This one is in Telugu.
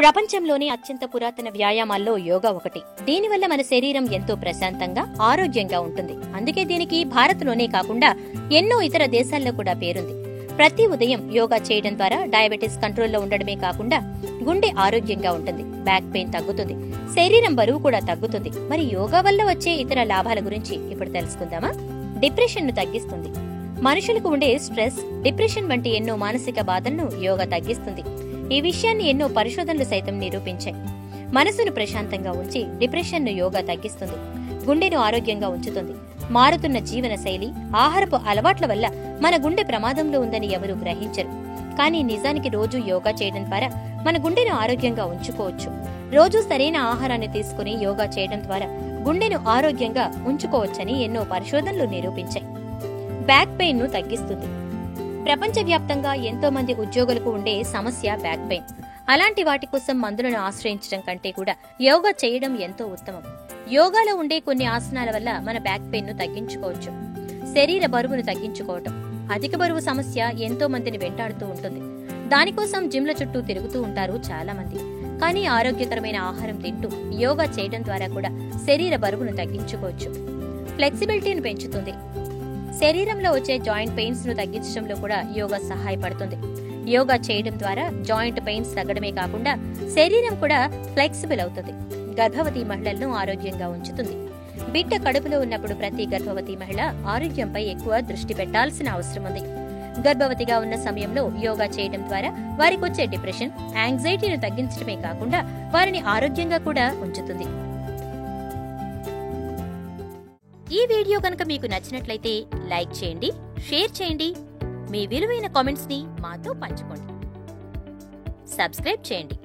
ప్రపంచంలోనే అత్యంత పురాతన వ్యాయామాల్లో యోగా ఒకటి. దీనివల్ల మన శరీరం ఎంతో ప్రశాంతంగా, ఆరోగ్యంగా ఉంటుంది. అందుకే దీనికి భారత్లోనే కాకుండా ఎన్నో ఇతర దేశాల్లో కూడా పేరుంది. ప్రతి ఉదయం యోగా చేయడం ద్వారా డయాబెటిస్ కంట్రోల్లో ఉండడమే కాకుండా గుండె ఆరోగ్యంగా ఉంటుంది, బ్యాక్ పెయిన్ తగ్గుతుంది, శరీరం బరువు కూడా తగ్గుతుంది. మరి యోగా వల్ల వచ్చే ఇతర లాభాల గురించి ఇప్పుడు తెలుసుకుందామా? డిప్రెషన్ ను తగ్గిస్తుంది. మనుషులకు ఉండే స్ట్రెస్, డిప్రెషన్ వంటి ఎన్నో మానసిక బాధలను యోగా తగ్గిస్తుంది. ఈ విషయాన్ని ఎన్నో పరిశోధనలు సైతం నిరూపించాయి. మనసును ప్రశాంతంగా ఉంచి డిప్రెషన్ ను యోగా తగ్గిస్తుంది. గుండెను ఆరోగ్యంగా ఉంచుతుంది. మారుతున్న జీవన శైలి, ఆహారపు అలవాట్ల వల్ల మన గుండె ప్రమాదంలో ఉందని ఎవరూ గ్రహించరు. కానీ నిజానికి రోజు యోగా చేయడం ద్వారా మన గుండెను ఆరోగ్యంగా ఉంచుకోవచ్చు. రోజు సరైన ఆహారాన్ని తీసుకుని యోగా చేయడం ద్వారా గుండెను ఆరోగ్యంగా ఉంచుకోవచ్చని ఎన్నో పరిశోధనలు నిరూపించాయి. బ్యాక్ పెయిన్ ను తగ్గిస్తుంది. ప్రపంచవ్యాప్తంగా ఎంతో మంది ఉద్యోగులకు ఉండే సమస్య బ్యాక్ పెయిన్. అలాంటి వాటి కోసం మందులను ఆశ్రయించడం కంటే కూడా యోగా చేయడం ఎంతో ఉత్తమం. యోగాలో ఉండే కొన్ని ఆసనాల వల్ల మన బ్యాక్ పెయిన్ ను తగ్గించుకోవచ్చు. శరీర బరువును తగ్గించుకోవటం. అధిక బరువు సమస్య ఎంతో మందిని వెంటాడుతూ ఉంటుంది. దానికోసం జిమ్ల చుట్టూ తిరుగుతూ ఉంటారు చాలా మంది. కానీ ఆరోగ్యకరమైన ఆహారం తింటూ యోగా చేయడం ద్వారా కూడా శరీర బరువును తగ్గించుకోవచ్చు. ఫ్లెక్సిబిలిటీని పెంచుతుంది. శరీరంలో వచ్చే జాయింట్ పెయిన్స్ ను తగ్గించడంలో కూడా యోగా సహాయపడుతుంది. యోగా చేయడం ద్వారా జాయింట్ పెయిన్స్ తగ్గడమే కాకుండా శరీరం కూడా ఫ్లెక్సిబుల్ అవుతుంది. గర్భవతి మహిళలను ఆరోగ్యంగా ఉంచుతుంది. బిడ్డ కడుపులో ఉన్నప్పుడు ప్రతి గర్భవతి మహిళ ఆరోగ్యంపై ఎక్కువ దృష్టి పెట్టాల్సిన అవసరం ఉంది. గర్భవతిగా ఉన్న సమయంలో యోగా చేయడం ద్వారా వారికి వచ్చే డిప్రెషన్, యాంగ్జైటీని తగ్గించడమే కాకుండా వారిని ఆరోగ్యంగా కూడా ఉంచుతుంది. ఈ వీడియో కనుక మీకు నచ్చినట్లయితే లైక్ చేయండి, షేర్ చేయండి, మీ విలువైన కామెంట్స్ ని మాతో పంచుకోండి, సబ్స్క్రైబ్ చేయండి.